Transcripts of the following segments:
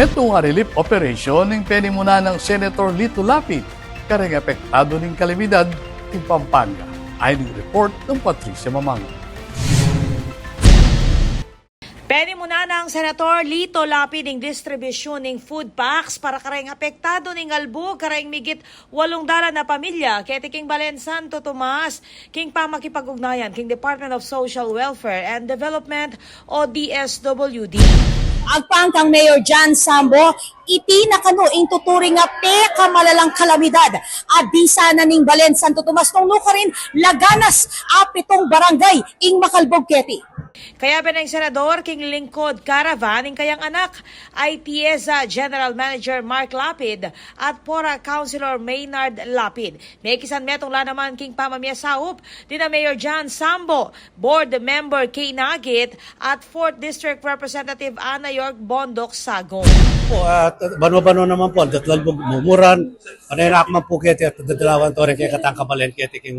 Ito nga relief operation ng penimuna ng Senator Lito Lapid, kareng apektado ng kalamidad ng Pampanga. Ayon ng report ng Patricia Mamango. Penimuna ng Senator Lito Lapid ng distribusyon ng food packs para kareng apektado ng albog kareng migit 800 na pamilya kaya king Balen Santo Tomas king pamakipag-ugnayan king Department of Social Welfare and Development o DSWD. Agpangkang Mayor John Sambo, iti nakano ing tuturing nga peka malalang kalamidad. Abisa na ning Balen Santo Tomas nung rin laganas apitong barangay ing makalbog keti. Kaya ba ng Senador King Lingkod Caravan ng kayang anak ay TIEZA General Manager Mark Lapid at Pora Councilor Maynard Lapid. May kisan metong la naman King Pamamia Saup, dina Mayor John Sambo, Board Member Kay Nagit at 4th District Representative Ana York Bondok Sagong. At bano-bano naman po, datlalbog mumuran, panayinak man po kiti at dadalawan to rin kaya katangkabalen kiti king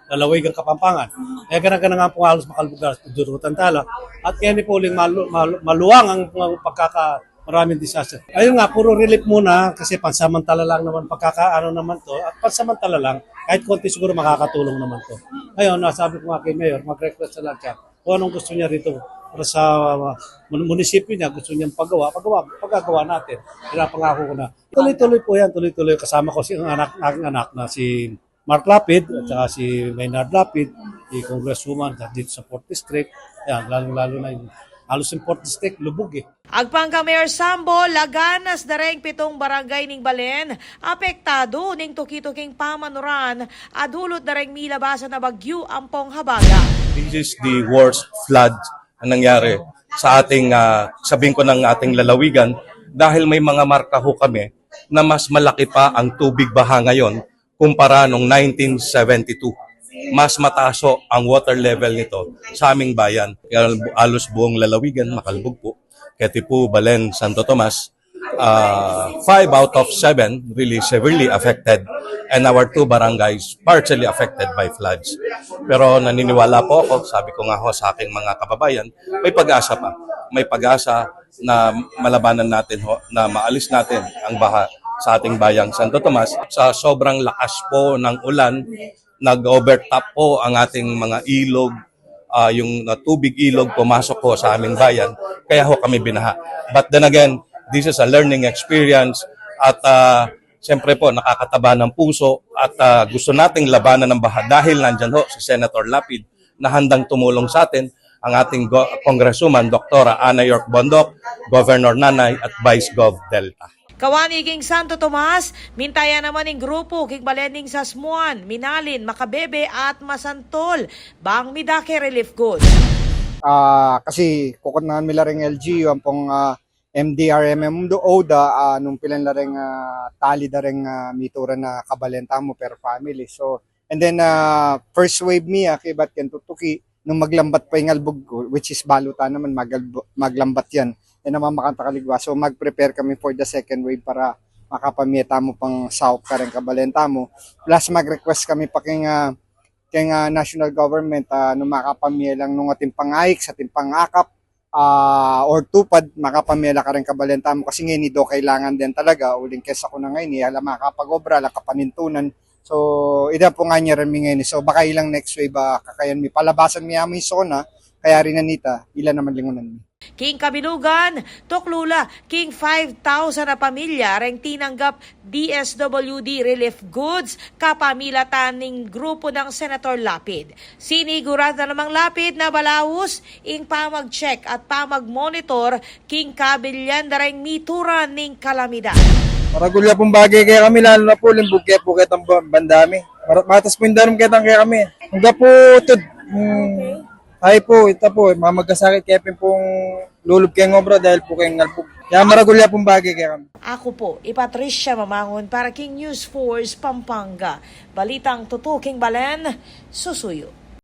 lalawig ang Kapampangan. Kaya ganang nga po halos makalbugar sa durutan tala. At kaya ni po uling maluwang ang maraming disaster. Ayun nga, puro relief muna kasi pansamantala lang naman pagkakaano naman to. At pansamantala lang, kahit konti siguro makakatulong naman to. Ayun, nasabi ko nga kay Mayor, mag-request na lang siya kung anong gusto niya rito. Para sa munisipyo niya, gusto niyang pagagawa natin. Pinapangako ko na. Tuloy-tuloy po yan, tuloy-tuloy. Kasama ko aking anak na si Mark Lapid at saka si Maynard Lapid, si Congresswoman dito sa 4th District. Yan, lalo na yung halos yung 4th District, lubog eh. Agpangka Mayor Sambo, laganas na rin 7 barangay ning Balen, apektado ning tuki-tuking pamanuran, adulot na rin milabasan na bagyo ampong habaga. This is the worst flood na nangyari sa ating, sabihin ko ng ating lalawigan, dahil may mga marka ho kami na mas malaki pa ang tubig baha ngayon kumpara noong 1972. Mas mataas ho ang water level nito sa aming bayan. Alos buong lalawigan, makalbog po. Ketipu, Balen, Santo Tomas, 5 out of 7 really severely affected and our 2 barangays partially affected by floods. Pero naniniwala po ako, sabi ko nga ho sa aking mga kababayan, may pag-asa pa. May pag-asa na malabanan natin ho, na maalis natin ang baha sa ating bayang Santo Tomas. Sa sobrang lakas po ng ulan, nag-overtop po ang ating mga ilog, yung tubig ilog pumasok po sa aming bayan, kaya ho kami binaha. But then again, this is a learning experience at siyempre po nakakataba ng puso at gusto nating labanan ng baha dahil nandyan ho si Senator Lapid na handang tumulong sa atin, ang ating Congresswoman Dr. Ana York Bondok, Governor Nanay at Vice Gov Delta. Kawani king Santo Tomas, mintaya naman ng grupo king Balening Sasmuan, Minalin, Makabebe at Masantol, bang midake relief goods. Kasi kukunan nila ring LGU ang pong MDRMM do ODA nung pilan la ring tali da ring mitura na kabalenta mo per family. So and then first wave niya kay bat ken tutuki nung maglambat pa yung albog which is baluta naman maglambat yan. Yan naman makantakaligwa. So mag-prepare kami for the second wave para makapamieta mo pang south ka rin kabalenta mo. Plus mag-request kami pa kay national government nung makapamia lang nung ating pangayik sa ating pangakap or tupad makapamiela ka rin kabalenta mo kasi ngayon do kailangan din talaga uling kesa ko na ngayon alam makapag-obra lang kapanintunan. So ida po nga niya rin ngayon. So baka ilang next wave kakayan mi palabasan mi amin zona kaya rin nanita ilan naman lingunan mi. King Kabilugan, Toklula, King 5,000 na pamilya reng tinanggap DSWD relief goods kapamilatan ning grupo ng Senator Lapid. Sinigurat na namang Lapid na balawos ing pamag-check at pamag-monitor king kabilyan na reng mituran ning kalamidad. Maragulya pong bagay kaya kami, lalo na po limbog kaya po kitang bandami. Matas po yung darum kitang kaya kami. Hanggang po ito, ay po, ito po, mamagkasakit kaya pong lulub kayong obra dahil po kayong nalpog. Kaya maragulya pong bagay kaya kami. Ako po, Patricia Mamangon para King News Force Pampanga. Balitang tutuking Balen, susuyo.